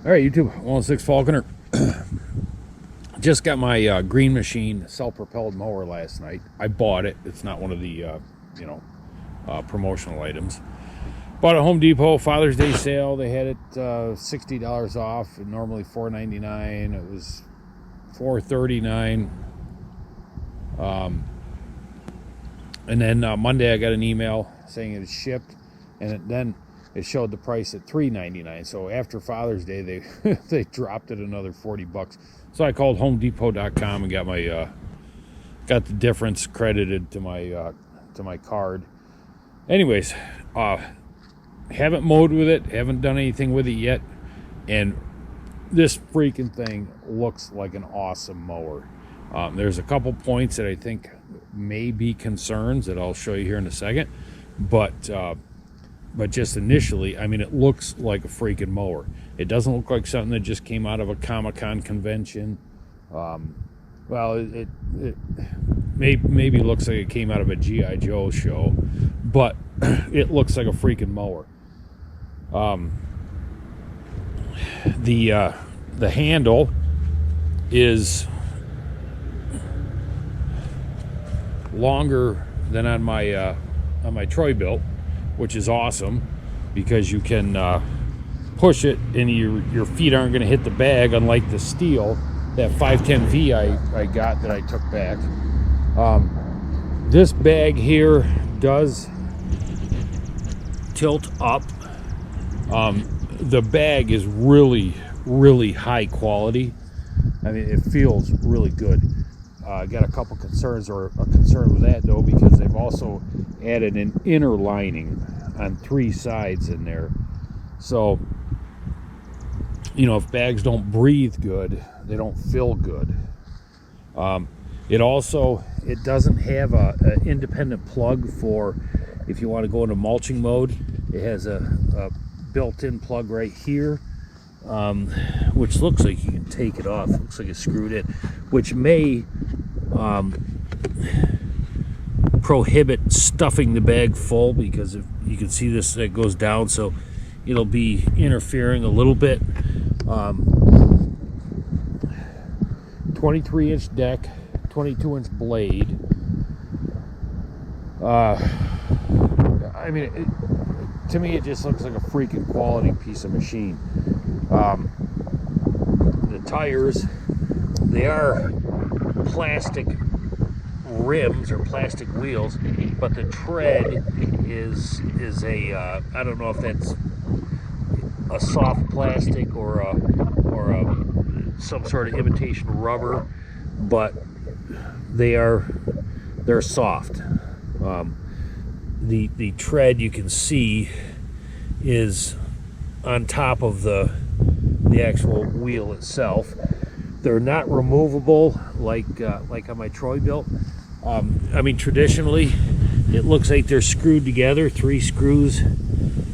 All right, YouTube, 106 Falconer. Just got my Green Machine self-propelled mower last night. I bought it. It's not one of the, promotional items. Bought it at Home Depot, Father's Day sale. They had it $60 off. Normally $4.99. It was $4.39. And then Monday I got an email saying it was shipped, and then it showed the price at $3.99. So after Father's Day, they they dropped it another $40. So I called HomeDepot.com and got my got the difference credited to my card. Anyways, haven't mowed with it, haven't done anything with it yet, and this freaking thing looks like an awesome mower. There's a couple points that I think may be concerns that I'll show you here in a second, but just initially, I mean, it looks like a freaking mower. It doesn't look like something that just came out of a Comic-Con convention. Well, it maybe looks like it came out of a G.I. Joe show, but it looks like a freaking mower. The handle is longer than on my Troy-Bilt, which is awesome because you can push it and your feet aren't going to hit the bag, unlike the steel, that 510V I got that I took back. This bag here does tilt up. The bag is really high quality. I mean, it feels really good. I got a couple concerns, or a concern with that though, because they've also added an inner lining on 3 sides in there. So, if bags don't breathe good, they don't feel good. It doesn't have an independent plug for if you want to go into mulching mode. It has a built-in plug right here, which looks like you can take it off. It looks like it's screwed in, which may prohibit stuffing the bag full, because if you can see this, it goes down, so it'll be interfering a little bit. 23-inch deck, 22-inch blade. I mean, to me, it just looks like a freaking quality piece of machine. The tires, they are plastic rims or plastic wheels, but the tread is a I don't know if that's a soft plastic or some sort of imitation rubber, but they're soft. The tread, you can see, is on top of the actual wheel itself. They're not removable like on my Troy-Bilt. I mean, traditionally, it looks like they're screwed together, 3 screws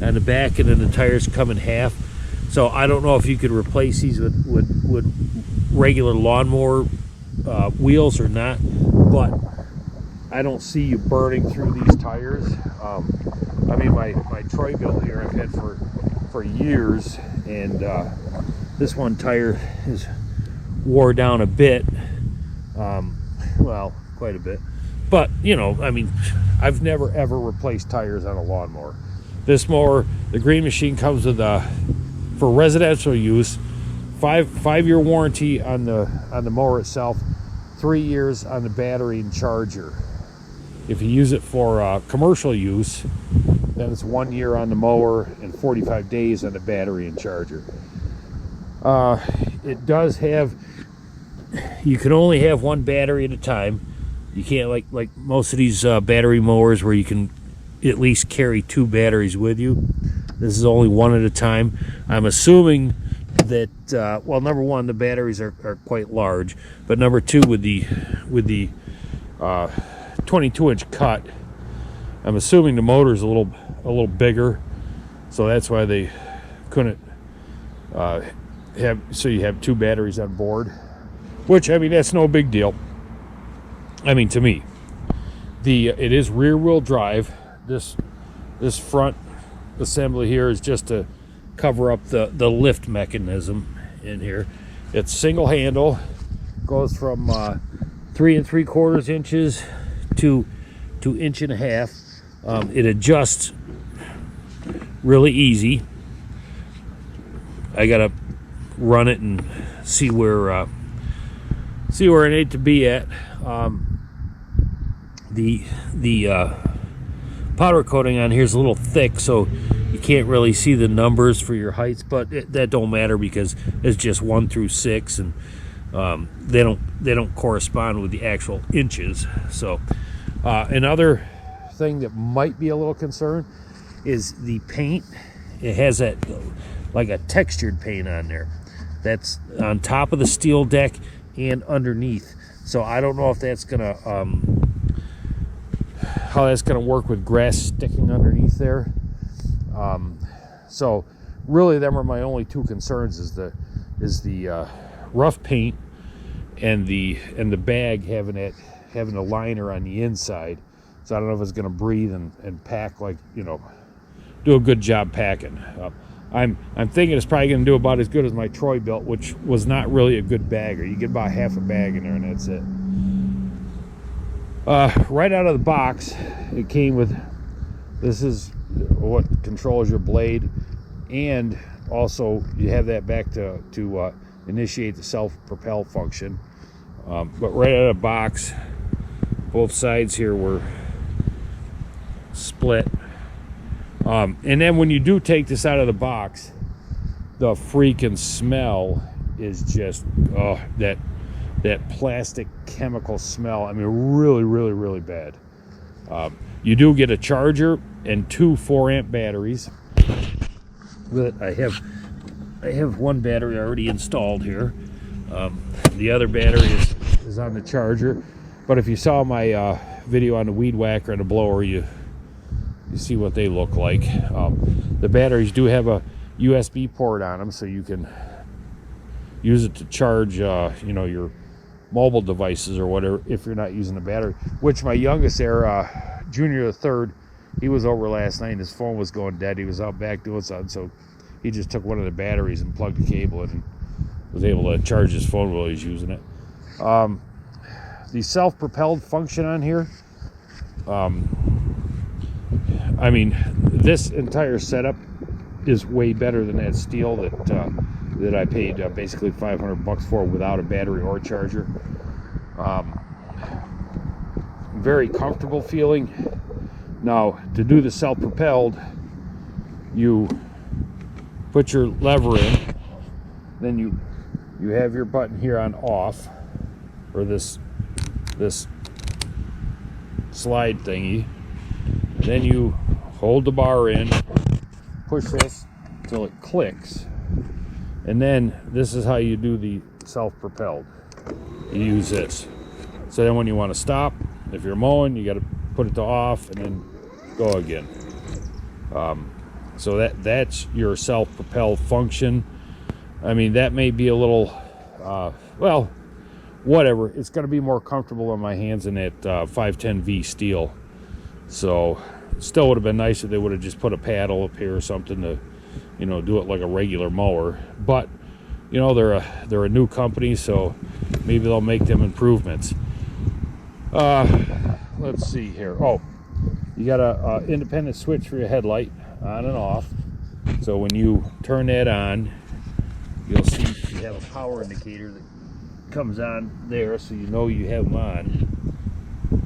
on the back, and then the tires come in half. So I don't know if you could replace these with regular lawnmower wheels or not, but I don't see you burning through these tires. I mean, my Troy-Bilt here I've had for years, and this one tire is wore down a bit. Well, quite a bit. But, I mean, I've never ever replaced tires on a lawnmower. This mower, the Green Machine, comes with for residential use, 5-year warranty on the mower itself, 3 years on the battery and charger. If you use it for commercial use, then it's 1 year on the mower and 45 days on the battery and charger. It does have, you can only have 1 battery at a time. You can't, like most of these battery mowers where you can at least carry 2 batteries with you. This is only 1 at a time. I'm assuming that well, number 1, the batteries are quite large, but number 2, with the 22-inch cut, I'm assuming the motor's a little bigger, so that's why they couldn't you have 2 batteries on board, which, I mean, that's no big deal. I mean, to me, it is rear-wheel drive. This front assembly here is just to cover up the lift mechanism in here. It's single handle, goes from 3 3/4 inches to 1.5 inches. It adjusts really easy. I gotta run it and see where I need to be at. The powder coating on here is a little thick, so you can't really see the numbers for your heights, but that don't matter because it's just 1 through 6, and they don't correspond with the actual inches. So another thing that might be a little concern is the paint. It has that like a textured paint on there that's on top of the steel deck and underneath. So I don't know if that's gonna how that's gonna work with grass sticking underneath there. So really, them are my only two concerns: is the rough paint and the bag having a liner on the inside. So I don't know if it's gonna breathe and pack, like, do a good job packing. I'm thinking it's probably going to do about as good as my Troy built, which was not really a good bagger. You get about half a bag in there, and that's it. Right out of the box, it came with, this is what controls your blade, and also you have that back to initiate the self-propel function. But right out of the box, both sides here were split. And then when you do take this out of the box, the freaking smell is just that plastic chemical smell. I mean, really, really, really bad. You do get a charger and 2 4-amp batteries. But I have one battery already installed here. The other battery is on the charger. But if you saw my video on the weed whacker and the blower, you see what they look like. The batteries do have a USB port on them, so you can use it to charge your mobile devices or whatever if you're not using the battery. Which my youngest there, Junior the third, he was over last night and his phone was going dead. He was out back doing something, so he just took one of the batteries and plugged the cable in and was able to charge his phone while he's using it. The self-propelled function on here, I mean, this entire setup is way better than that steel that I paid basically $500 for without a battery or charger. Very comfortable feeling. Now, to do the self-propelled, you put your lever in, then you have your button here on off, or this slide thingy. Then you hold the bar in, push this until it clicks, and then this is how you do the self-propelled. You use this. So then when you want to stop, if you're mowing, you got to put it to off and then go again. So that's your self-propelled function. I mean, that may be a little, well, whatever. It's going to be more comfortable on my hands than that 510V steel. So still would have been nice if they would have just put a paddle up here or something to, do it like a regular mower. But they're a new company, so maybe they'll make them improvements. Let's see here. Oh, you got a independent switch for your headlight, on and off. So when you turn that on, you'll see you have a power indicator that comes on there, so you know you have them on.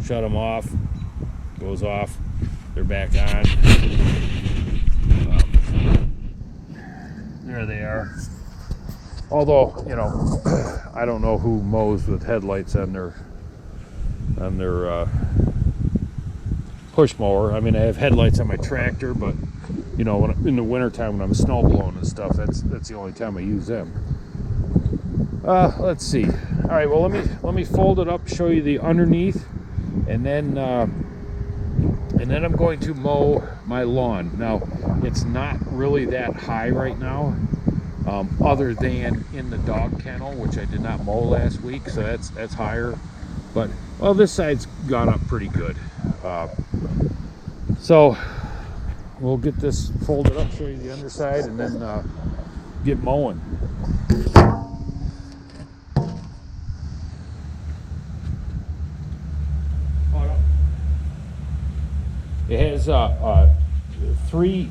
Shut them off, goes off, they're back on. There they are. Although, I don't know who mows with headlights on their push mower. I mean, I have headlights on my tractor, but when in the wintertime when I'm snow blowing and stuff, that's the only time I use them. Let's see. All right, well, let me fold it up, show you the underneath, and then I'm going to mow my lawn. Now, it's not really that high right now, other than in the dog kennel, which I did not mow last week, so that's higher. But, well, this side's gone up pretty good. So we'll get this folded up, show you the underside, and then get mowing. It has three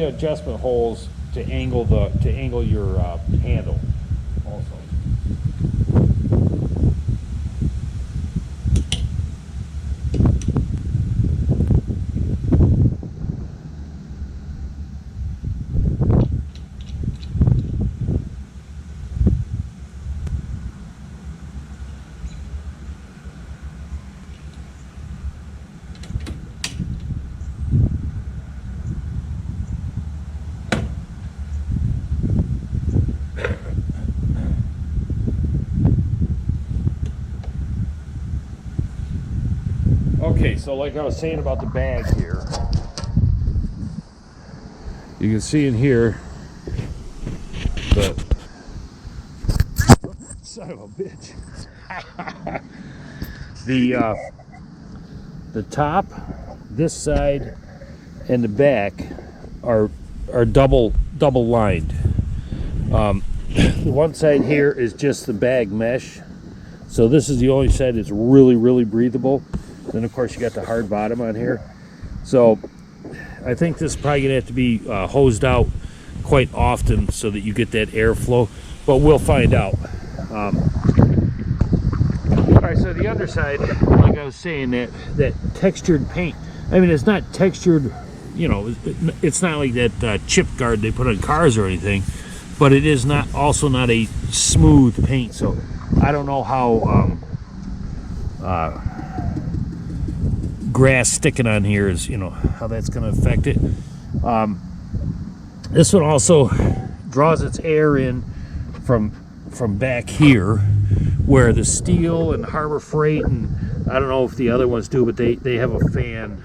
adjustment holes to angle your handle also. Okay, so like I was saying about the bag here, you can see in here the son of a bitch. The top, this side, and the back are double lined. The one side here is just the bag mesh, so this is the only side that's really breathable. Then of course you got the hard bottom on here. So I think this is probably gonna have to be hosed out quite often so that you get that airflow, but we'll find out. All right, so the underside, like I was saying, that textured paint. I mean, it's not textured, you know, it's not like that chip guard they put on cars or anything, but it is also not a smooth paint. So I don't know how grass sticking on here is, you know, how that's going to affect it. This one also draws its air in from back here, where the steel and Harbor Freight, and I don't know if the other ones do, but they have a fan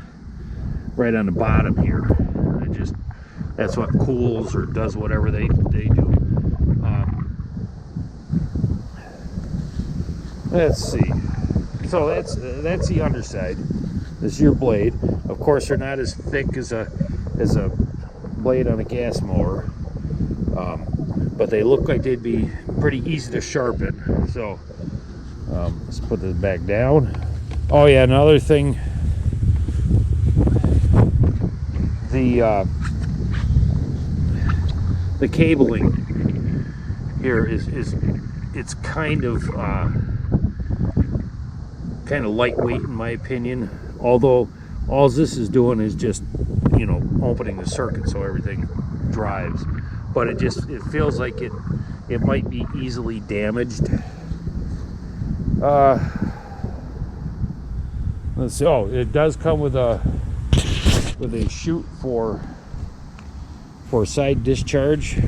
right on the bottom here. That's what cools or does whatever they do. Let's see. So that's the underside. This is your blade. Of course, they're not as thick as a blade on a gas mower, but they look like they'd be pretty easy to sharpen. So let's put this back down. Oh yeah, another thing. The cabling here is it's kind of lightweight in my opinion. Although all this is doing is just, you know, opening the circuit so everything drives, but it feels like it might be easily damaged. Let's see. Oh, it does come with a chute for side discharge,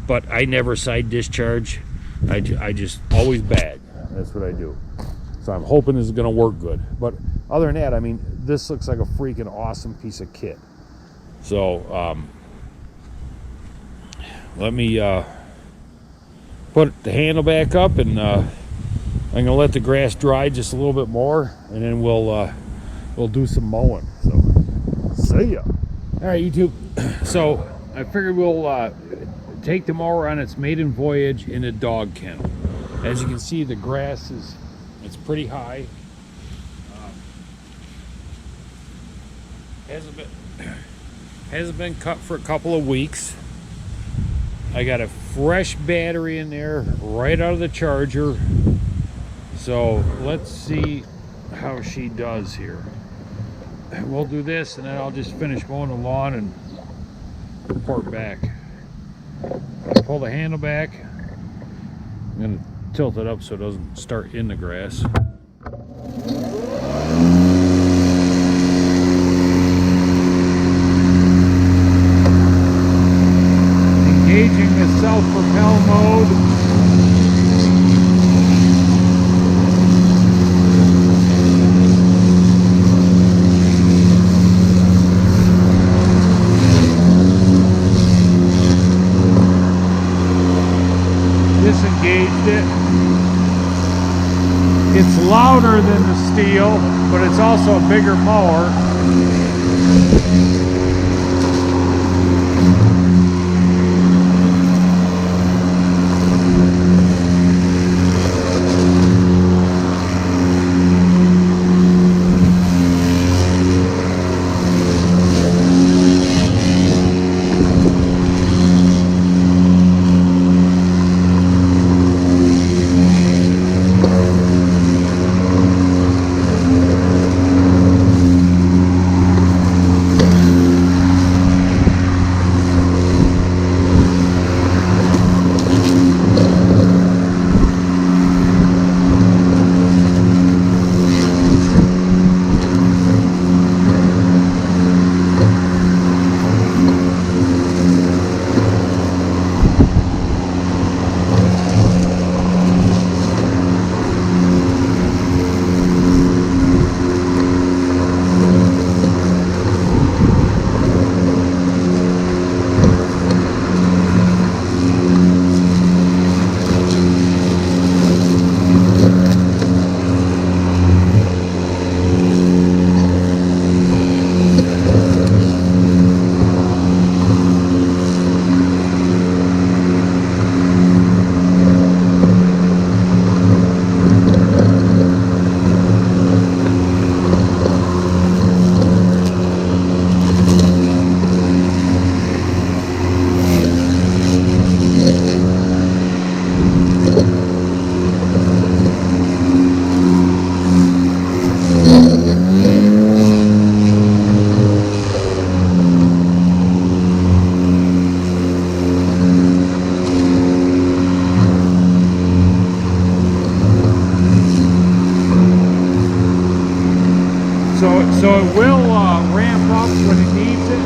but I never side discharge. I just always bag. That's what I do. So I'm hoping this is going to work good. But other than that, I mean, this looks like a freaking awesome piece of kit. So let me put the handle back up, and I'm going to let the grass dry just a little bit more, and then we'll do some mowing. So see ya. All right, YouTube. So I figured we'll take the mower on its maiden voyage in a dog kennel. As you can see, the grass it's pretty high. Hasn't been cut for a couple of weeks. I got a fresh battery in there right out of the charger. So let's see how she does here. We'll do this, and then I'll just finish mowing the lawn and report back. I'll pull the handle back. I'm going to tilt it up so it doesn't start in the grass. Engaging the self-propel mode. Disengaged it. It's louder than the steel, but it's also a bigger mower. So it will ramp up when it needs it.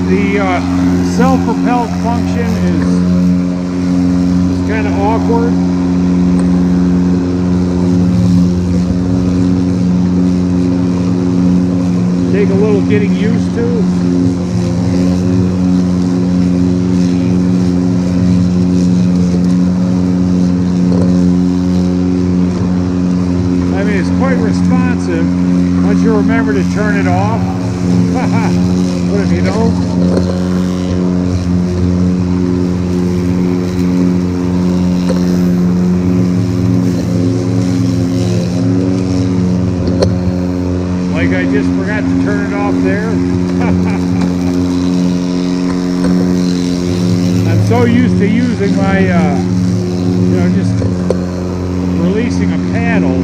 The self-propelled function is kind of awkward. Take a little getting used to. I mean, it's quite responsive once you remember to turn it off. What if you know? Like I just forgot to turn it off there. I'm so used to using my, you know, just releasing a paddle.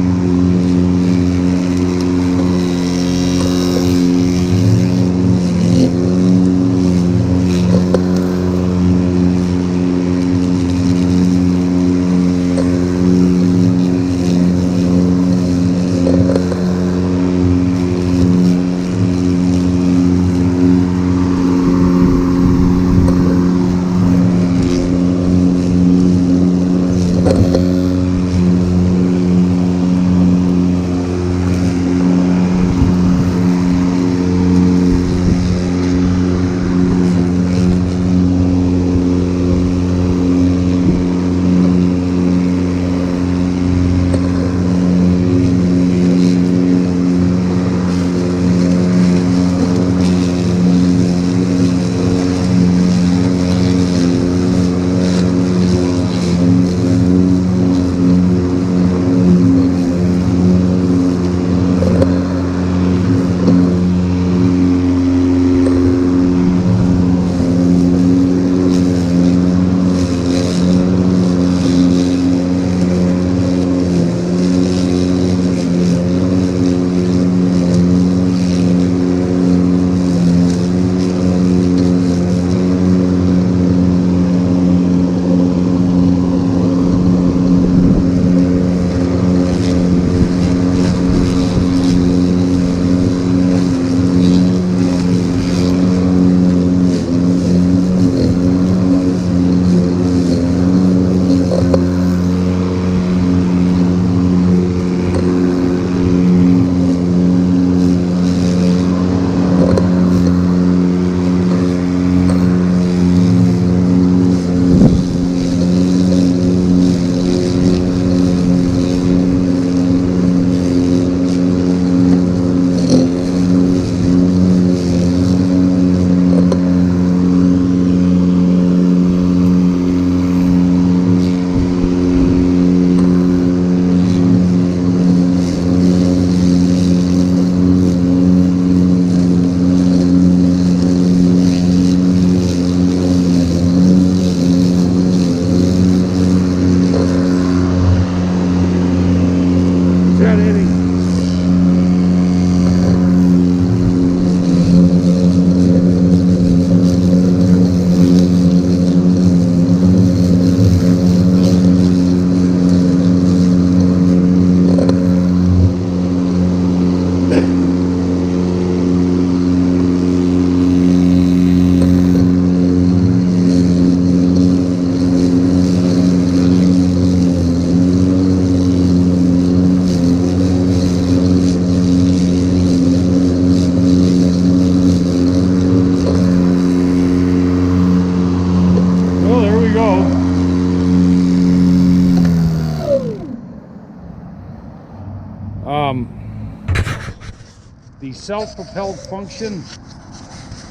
the self-propelled function.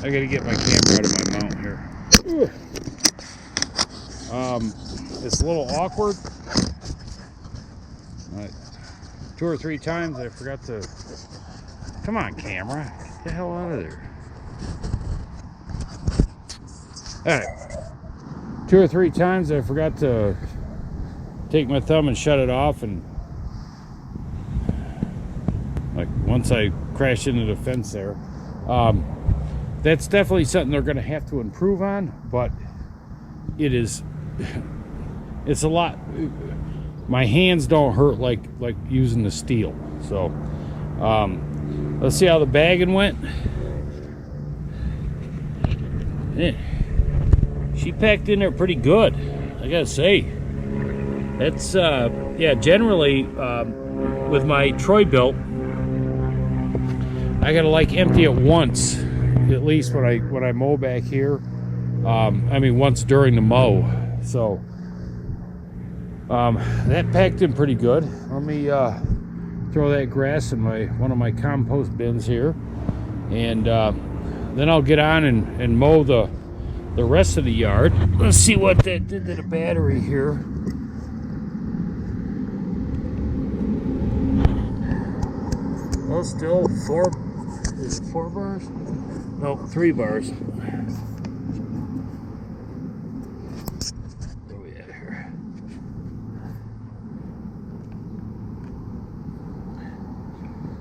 I gotta get my camera out of my mount here. It's a little awkward. 2 or 3 times I forgot to. Come on, camera. Get the hell out of there. Alright. 2 or 3 times I forgot to take my thumb and shut it off, and like once I crashed into the fence there. That's definitely something they're gonna have to improve on, but it's a lot. My hands don't hurt like using the steel. So let's see how the bagging went. Yeah, she packed in there pretty good, I gotta say. That's yeah, generally with my Troy built, I gotta like empty it once at least when I mow back here. I mean once during the mow. So that packed in pretty good. Let me throw that grass in one of my compost bins here, and then I'll get on and mow the rest of the yard. Let's see what that did to the battery here. Well, still 4. Is it 4 bars? No, 3 bars. Where are we at here?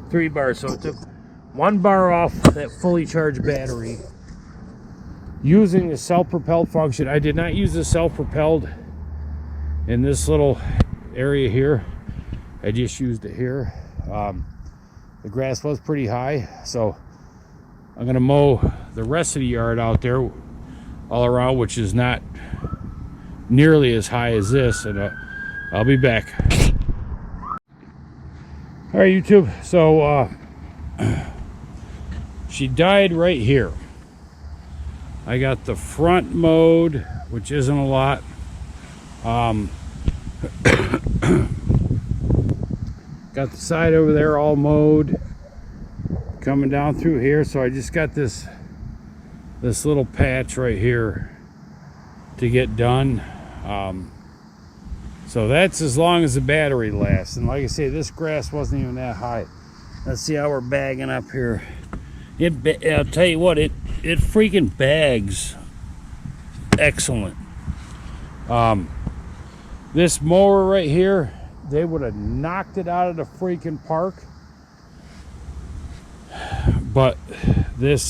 3 bars. So it took 1 bar off that fully charged battery using the self-propelled function. I did not use the self-propelled in this little area here. I just used it here. The grass was pretty high, so I'm gonna mow the rest of the yard out there all around, which is not nearly as high as this, and I'll be back. All right, YouTube, so she died right here. I got the front mowed, which isn't a lot. Got the side over there all mowed, coming down through here. So I just got this little patch right here to get done. So that's as long as the battery lasts. And like I say, this grass wasn't even that high. Let's see how we're bagging up here. I'll tell you what, it freaking bags excellent. This mower right here, they would have knocked it out of the freaking park. But this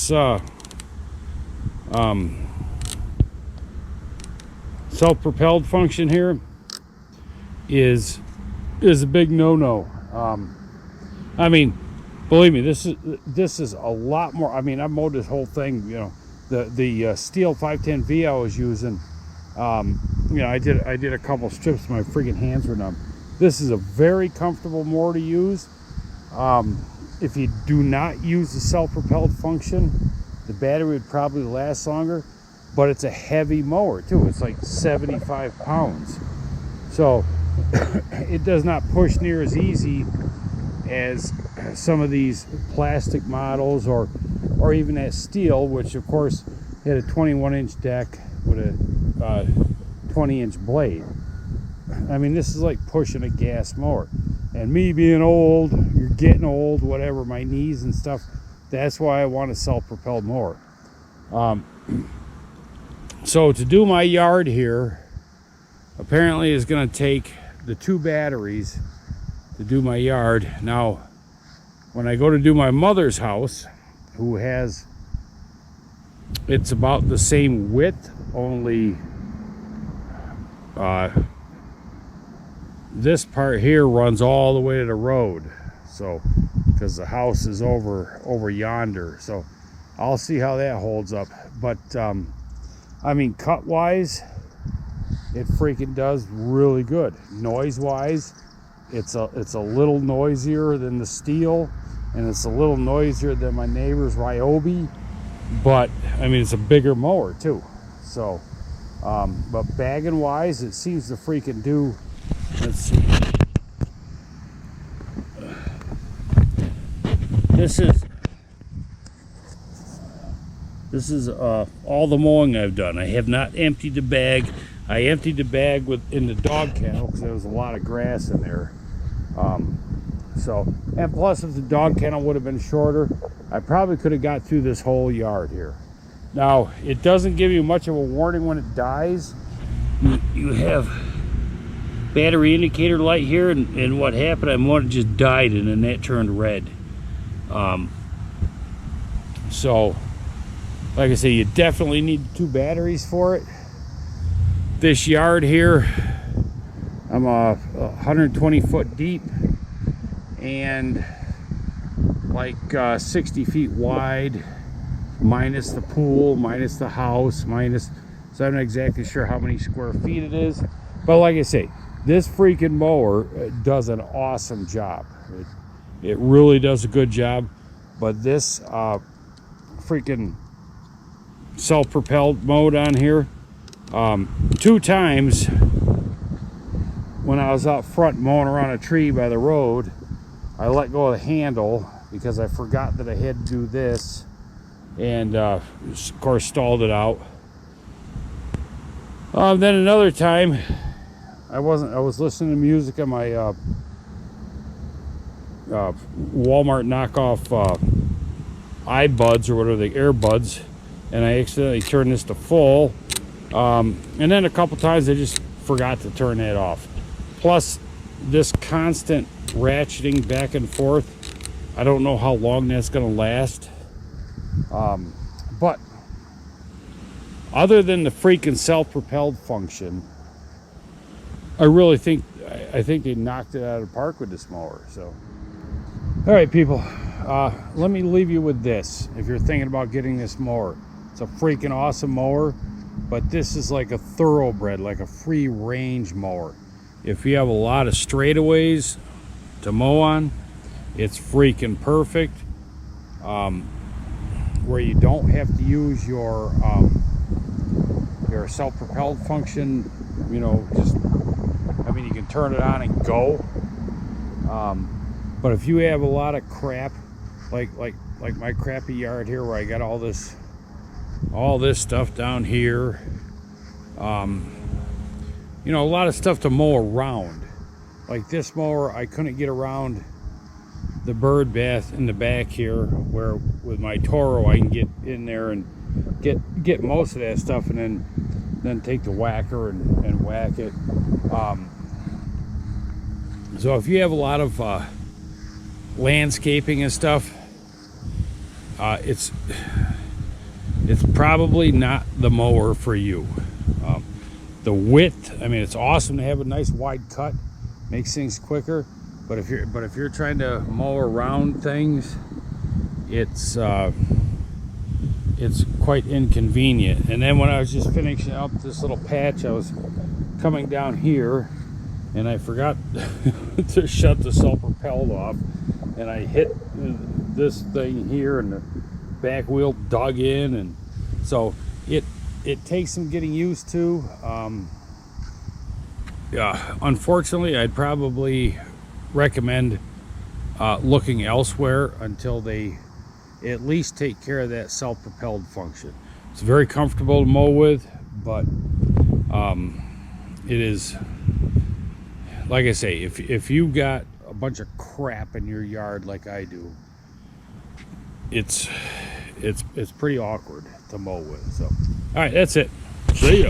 self-propelled function here is a big no-no. I mean, believe me, this is a lot more. I mean, I mowed this whole thing. You know, the steel 510V I was using. You know, I did a couple strips. My freaking hands were numb. This is a very comfortable mower to use. If you do not use the self-propelled function, the battery would probably last longer, but it's a heavy mower too. It's like 75 pounds. So it does not push near as easy as some of these plastic models or even that steel, which of course had a 21-inch deck with a 20-inch blade. I mean, this is like pushing a gas mower. And me being old, you're getting old, whatever, my knees and stuff, that's why I want a self-propelled mower. So to do my yard here, apparently is going to take the 2 batteries to do my yard. Now, when I go to do my mother's house, who has, it's about the same width, only this part here runs all the way to the road, so because the house is over yonder. So I'll see how that holds up. But I mean, cut wise, it freaking does really good. Noise wise, it's a little noisier than the steel, and it's a little noisier than my neighbor's Ryobi, but I mean, it's a bigger mower too. So but bagging wise, it seems to freaking do. Let's see. This is all the mowing I've done. I have not emptied the bag. I emptied the bag in the dog kennel because there was a lot of grass in there. And plus, if the dog kennel would have been shorter, I probably could have got through this whole yard here. Now, it doesn't give you much of a warning when it dies. You have battery indicator light here, and what happened, one just died and then that turned red. So, like I say, you definitely need 2 batteries for it. This yard here, I'm 120 foot deep and like 60 feet wide, minus the pool, minus the house, so I'm not exactly sure how many square feet it is. But like I say, this freaking mower does an awesome job. It really does a good job. But this freaking self-propelled mode on here, 2 times when I was out front mowing around a tree by the road, I let go of the handle because I forgot that I had to do this, and of course stalled it out. Then another time, I was listening to music on my Walmart knockoff iBuds or whatever, the earbuds, and I accidentally turned this to full. And then a couple times I just forgot to turn that off. Plus, this constant ratcheting back and forth, I don't know how long that's going to last. But other than the freaking self-propelled function, I think they knocked it out of the park with this mower. So, all right, people, let me leave you with this. If you're thinking about getting this mower, it's a freaking awesome mower, but this is like a thoroughbred, like a free range mower. If you have a lot of straightaways to mow on, it's freaking perfect. Where you don't have to use your self-propelled function, you can turn it on and go. But if you have a lot of crap, like my crappy yard here, where I got all this stuff down here, a lot of stuff to mow around. Like this mower, I couldn't get around the bird bath in the back here, where with my Toro I can get in there and get most of that stuff, and then take the whacker and whack it. So if you have a lot of landscaping and stuff, it's probably not the mower for you. The width, it's awesome to have a nice wide cut, makes things quicker. But if you're trying to mow around things, it's quite inconvenient. And then when I was just finishing up this little patch, I was coming down here, and I forgot to shut the self-propelled off, and I hit this thing here, and the back wheel dug in, and so it takes some getting used to. Unfortunately, I'd probably recommend looking elsewhere until they at least take care of that self-propelled function. It's very comfortable to mow with, but it is, like I say, if you got a bunch of crap in your yard like I do, it's pretty awkward to mow with. So, all right, that's it. See ya.